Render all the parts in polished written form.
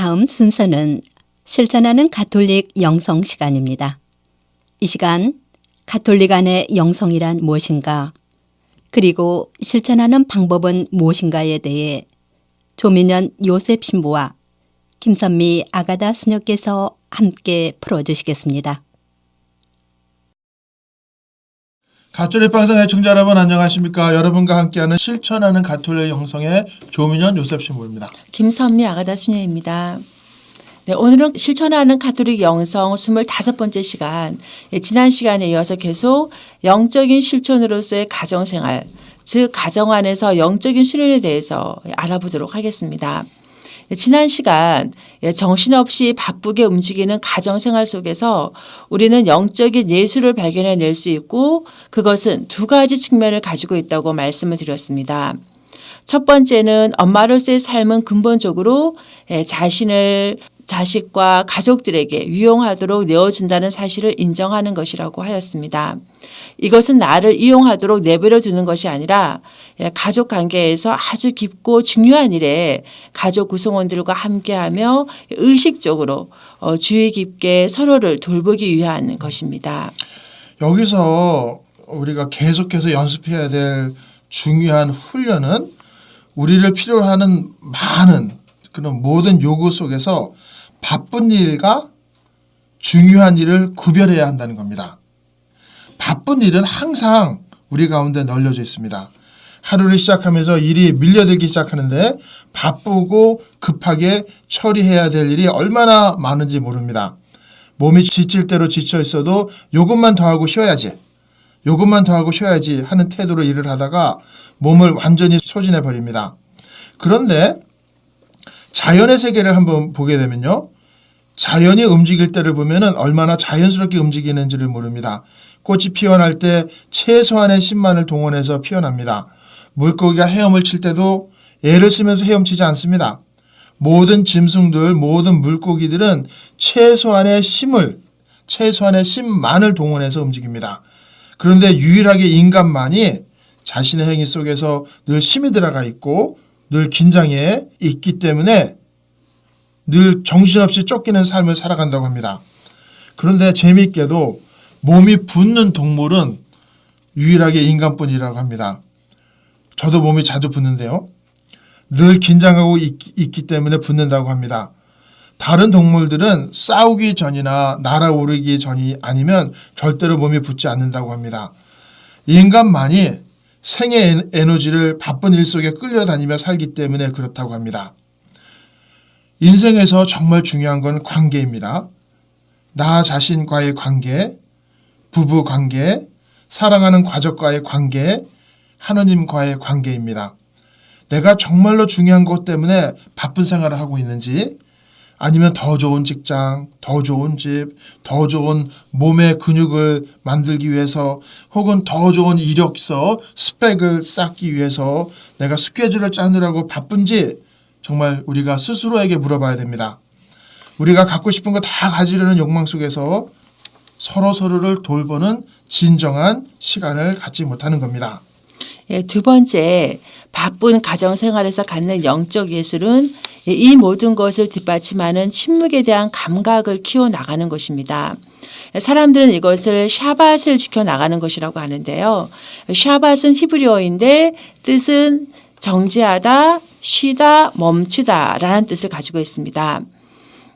다음 순서는 실천하는 가톨릭 영성 시간입니다. 이 시간 가톨릭 안의 영성이란 무엇인가, 그리고 실천하는 방법은 무엇인가에 대해 조민현 요셉 신부와 김선미 아가다 수녀께서 함께 풀어주시겠습니다. 가톨릭 방송의 청자 여러분 안녕하십니까? 여러분과 함께하는 실천하는 가톨릭 영성의 조민현 요셉 신부입니다. 김선미 아가다 수녀입니다. 네, 오늘은 실천하는 가톨릭 영성 25번째 시간, 지난 시간에 이어서 계속 영적인 실천으로서의 가정생활, 즉 가정 안에서 영적인 수련에 대해서 알아보도록 하겠습니다. 지난 시간 정신없이 바쁘게 움직이는 가정생활 속에서 우리는 영적인 예술을 발견해낼 수 있고, 그것은 두 가지 측면을 가지고 있다고 말씀을 드렸습니다. 첫 번째는 엄마로서의 삶은 근본적으로 자신을 자식과 가족들에게 유용하도록 내어준다는 사실을 인정하는 것이라고 하였습니다. 이것은 나를 이용하도록 내버려 두는 것이 아니라 가족 관계에서 아주 깊고 중요한 일에 가족 구성원들과 함께하며 의식적으로 주의 깊게 서로를 돌보기 위한 것입니다. 여기서 우리가 계속해서 연습해야 될 중요한 훈련은 우리를 필요로 하는 많은 그런 모든 요구 속에서 바쁜 일과 중요한 일을 구별해야 한다는 겁니다. 바쁜 일은 항상 우리 가운데 널려져 있습니다. 하루를 시작하면서 일이 밀려들기 시작하는데 바쁘고 급하게 처리해야 될 일이 얼마나 많은지 모릅니다. 몸이 지칠 대로 지쳐 있어도 요것만 더 하고 쉬어야지, 요것만 더 하고 쉬어야지 하는 태도로 일을 하다가 몸을 완전히 소진해 버립니다. 그런데 자연의 세계를 한번 보게 되면요, 자연이 움직일 때를 보면은 얼마나 자연스럽게 움직이는지를 모릅니다. 꽃이 피어날 때 최소한의 힘만을 동원해서 피어납니다. 물고기가 헤엄을 칠 때도 애를 쓰면서 헤엄치지 않습니다. 모든 짐승들, 모든 물고기들은 최소한의 힘만을 동원해서 움직입니다. 그런데 유일하게 인간만이 자신의 행위 속에서 늘 힘이 들어가 있고 늘 긴장해 있기 때문에 늘 정신없이 쫓기는 삶을 살아간다고 합니다. 그런데 재미있게도 몸이 붓는 동물은 유일하게 인간뿐이라고 합니다. 저도 몸이 자주 붓는데요, 늘 긴장하고 있기 때문에 붓는다고 합니다. 다른 동물들은 싸우기 전이나 날아오르기 전이 아니면 절대로 몸이 붓지 않는다고 합니다. 인간만이 생의 에너지를 바쁜 일 속에 끌려다니며 살기 때문에 그렇다고 합니다. 인생에서 정말 중요한 건 관계입니다. 나 자신과의 관계, 부부 관계, 사랑하는 가족과의 관계, 하느님과의 관계입니다. 내가 정말로 중요한 것 때문에 바쁜 생활을 하고 있는지, 아니면 더 좋은 직장, 더 좋은 집, 더 좋은 몸의 근육을 만들기 위해서, 혹은 더 좋은 이력서, 스펙을 쌓기 위해서 내가 스케줄을 짜느라고 바쁜지 정말 우리가 스스로에게 물어봐야 됩니다. 우리가 갖고 싶은 거 다 가지려는 욕망 속에서 서로서로를 돌보는 진정한 시간을 갖지 못하는 겁니다. 두 번째, 바쁜 가정생활에서 갖는 영적 예술은 이 모든 것을 뒷받침하는 침묵에 대한 감각을 키워나가는 것입니다. 사람들은 이것을 샤밧을 지켜나가는 것이라고 하는데요. 샤밧은 히브리어인데 뜻은 정지하다, 쉬다, 멈추다 라는 뜻을 가지고 있습니다.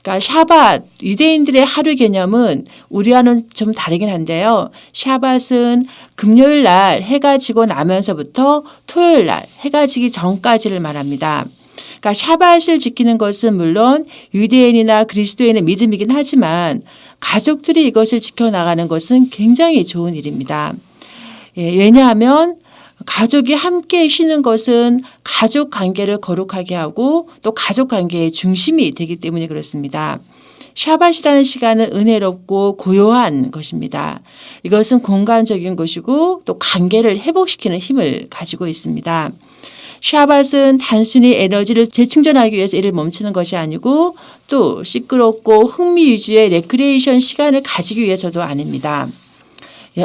그러니까 샤밧, 유대인들의 하루 개념은 우리와는 좀 다르긴 한데요. 샤밧은 금요일 날 해가 지고 나면서부터 토요일 날 해가 지기 전까지를 말합니다. 그러니까 샤밧을 지키는 것은 물론 유대인이나 그리스도인의 믿음이긴 하지만 가족들이 이것을 지켜나가는 것은 굉장히 좋은 일입니다. 왜냐하면 가족이 함께 쉬는 것은 가족 관계를 거룩하게 하고 또 가족 관계의 중심이 되기 때문에 그렇습니다. 샤밧이라는 시간은 은혜롭고 고요한 것입니다. 이것은 공간적인 것이고 또 관계를 회복시키는 힘을 가지고 있습니다. 샤밧은 단순히 에너지를 재충전하기 위해서 일을 멈추는 것이 아니고 또 시끄럽고 흥미 위주의 레크리에이션 시간을 가지기 위해서도 아닙니다.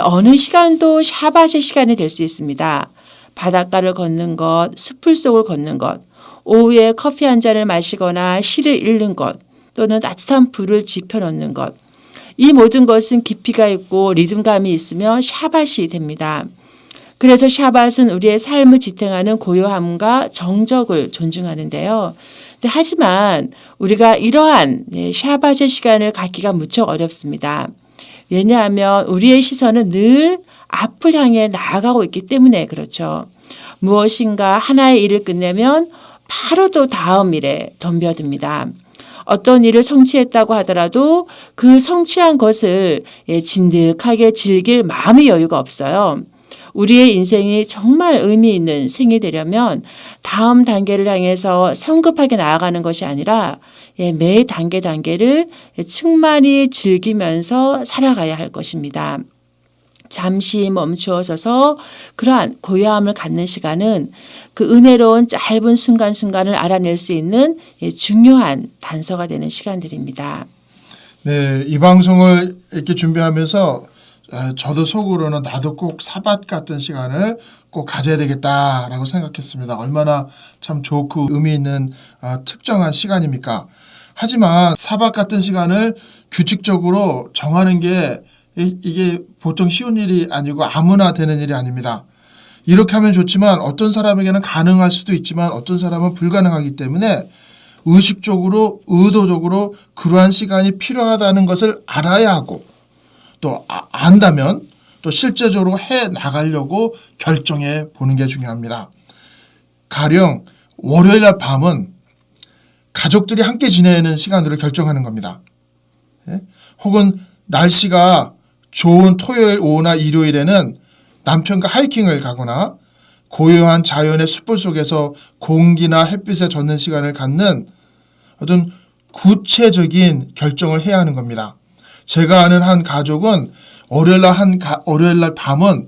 어느 시간도 샤밧의 시간이 될 수 있습니다. 바닷가를 걷는 것, 숲을 속을 걷는 것, 오후에 커피 한 잔을 마시거나 시를 읽는 것 또는 따뜻한 불을 지펴놓는 것. 이 모든 것은 깊이가 있고 리듬감이 있으며 샤밧이 됩니다. 그래서 샤밧은 우리의 삶을 지탱하는 고요함과 정적을 존중하는데요. 하지만 우리가 이러한 샤밧의 시간을 갖기가 무척 어렵습니다. 왜냐하면 우리의 시선은 늘 앞을 향해 나아가고 있기 때문에 그렇죠. 무엇인가 하나의 일을 끝내면 바로 또 다음 일에 덤벼듭니다. 어떤 일을 성취했다고 하더라도 그 성취한 것을 진득하게 즐길 마음의 여유가 없어요. 우리의 인생이 정말 의미 있는 생이 되려면 다음 단계를 향해서 성급하게 나아가는 것이 아니라 매 단계를 충만히 즐기면서 살아가야 할 것입니다. 잠시 멈추어서서 그러한 고요함을 갖는 시간은 그 은혜로운 짧은 순간순간을 알아낼 수 있는 중요한 단서가 되는 시간들입니다. 네, 이 방송을 이렇게 준비하면서 저도 속으로는 나도 꼭 사밧 같은 시간을 꼭 가져야 되겠다라고 생각했습니다. 얼마나 참 좋고 의미 있는 특정한 시간입니까? 하지만 사밧 같은 시간을 규칙적으로 정하는 게 이게 보통 쉬운 일이 아니고 아무나 되는 일이 아닙니다. 이렇게 하면 좋지만 어떤 사람에게는 가능할 수도 있지만 어떤 사람은 불가능하기 때문에 의식적으로 의도적으로 그러한 시간이 필요하다는 것을 알아야 하고 또 안다면 또 실제적으로 해 나가려고 결정해 보는 게 중요합니다. 가령 월요일 날 밤은 가족들이 함께 지내는 시간으로 결정하는 겁니다. 혹은 날씨가 좋은 토요일 오후나 일요일에는 남편과 하이킹을 가거나 고요한 자연의 숯불 속에서 공기나 햇빛에 젖는 시간을 갖는 어떤 구체적인 결정을 해야 하는 겁니다. 제가 아는 한 가족은 월요일 날 밤은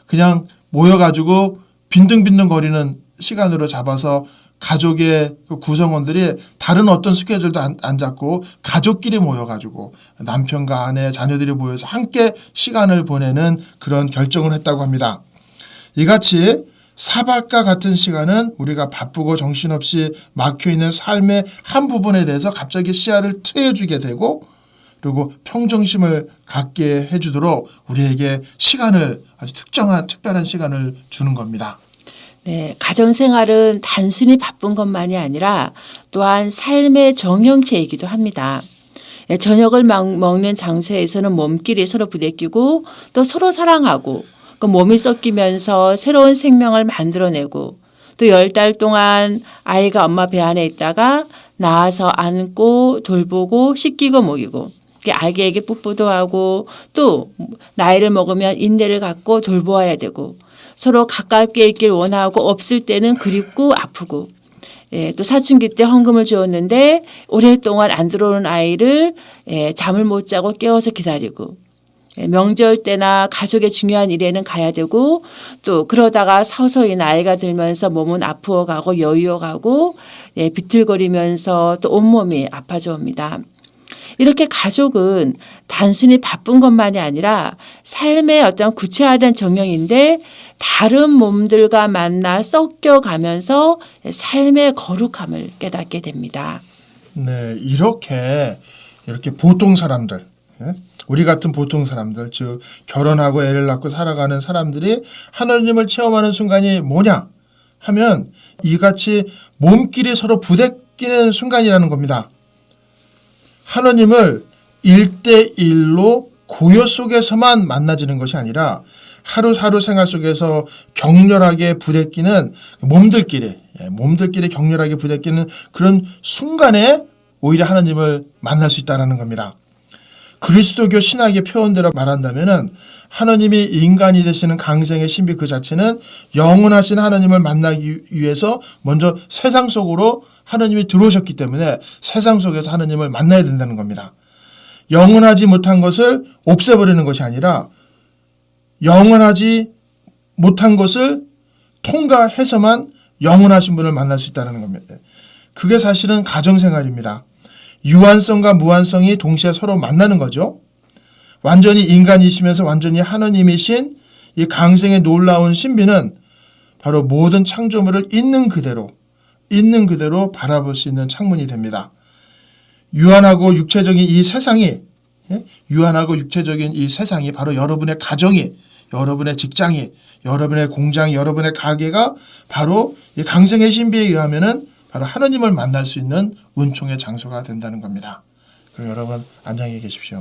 그냥 모여가지고 빈둥빈둥 거리는 시간으로 잡아서 가족의 그 구성원들이 다른 어떤 스케줄도 안 잡고 가족끼리 모여가지고 남편과 아내, 자녀들이 모여서 함께 시간을 보내는 그런 결정을 했다고 합니다. 이같이 사밧과 같은 시간은 우리가 바쁘고 정신없이 막혀있는 삶의 한 부분에 대해서 갑자기 시야를 트여주게 되고 그리고 평정심을 갖게 해주도록 우리에게 시간을 아주 특별한 시간을 주는 겁니다. 네, 가정생활은 단순히 바쁜 것만이 아니라 또한 삶의 정형체이기도 합니다. 저녁을 먹는 장소에서는 몸끼리 서로 부대끼고 또 서로 사랑하고 그 몸이 섞이면서 새로운 생명을 만들어내고 또 10달 동안 아이가 엄마 배 안에 있다가 나와서 안고 돌보고 씻기고 먹이고 아기에게 뽀뽀도 하고 또 나이를 먹으면 인내를 갖고 돌보아야 되고 서로 가깝게 있길 원하고 없을 때는 그립고 아프고 또 사춘기 때 헌금을 주었는데 오랫동안 안 들어오는 아이를 잠을 못 자고 깨워서 기다리고 명절 때나 가족의 중요한 일에는 가야 되고 또 그러다가 서서히 나이가 들면서 몸은 아프어가고 여유어가고 비틀거리면서 또 온몸이 아파져 옵니다. 이렇게 가족은 단순히 바쁜 것만이 아니라 삶의 어떤 구체화된 정형인데 다른 몸들과 만나 섞여가면서 삶의 거룩함을 깨닫게 됩니다. 네, 이렇게 보통 사람들, 우리 같은 보통 사람들, 즉 결혼하고 애를 낳고 살아가는 사람들이 하나님을 체험하는 순간이 뭐냐 하면 이같이 몸끼리 서로 부대끼는 순간이라는 겁니다. 하나님을 1대1로 고요 속에서만 만나지는 것이 아니라 하루하루 생활 속에서 격렬하게 부대끼는 몸들끼리 격렬하게 부대끼는 그런 순간에 오히려 하나님을 만날 수 있다는 겁니다. 그리스도교 신학의 표현대로 말한다면 하나님이 인간이 되시는 강생의 신비 그 자체는 영원하신 하나님을 만나기 위해서 먼저 세상 속으로 하나님이 들어오셨기 때문에 세상 속에서 하나님을 만나야 된다는 겁니다. 영원하지 못한 것을 없애버리는 것이 아니라 영원하지 못한 것을 통과해서만 영원하신 분을 만날 수 있다는 겁니다. 그게 사실은 가정생활입니다. 유한성과 무한성이 동시에 서로 만나는 거죠. 완전히 인간이시면서 완전히 하나님이신 이 강생의 놀라운 신비는 바로 모든 창조물을 있는 그대로 있는 그대로 바라볼 수 있는 창문이 됩니다. 유한하고 육체적인 이 세상이 유한하고 육체적인 이 세상이 바로 여러분의 가정이, 여러분의 직장이, 여러분의 공장이, 여러분의 가게가 바로 이 강성의 신비에 의하면은 바로 하느님을 만날 수 있는 은총의 장소가 된다는 겁니다. 그럼 여러분 안녕히 계십시오.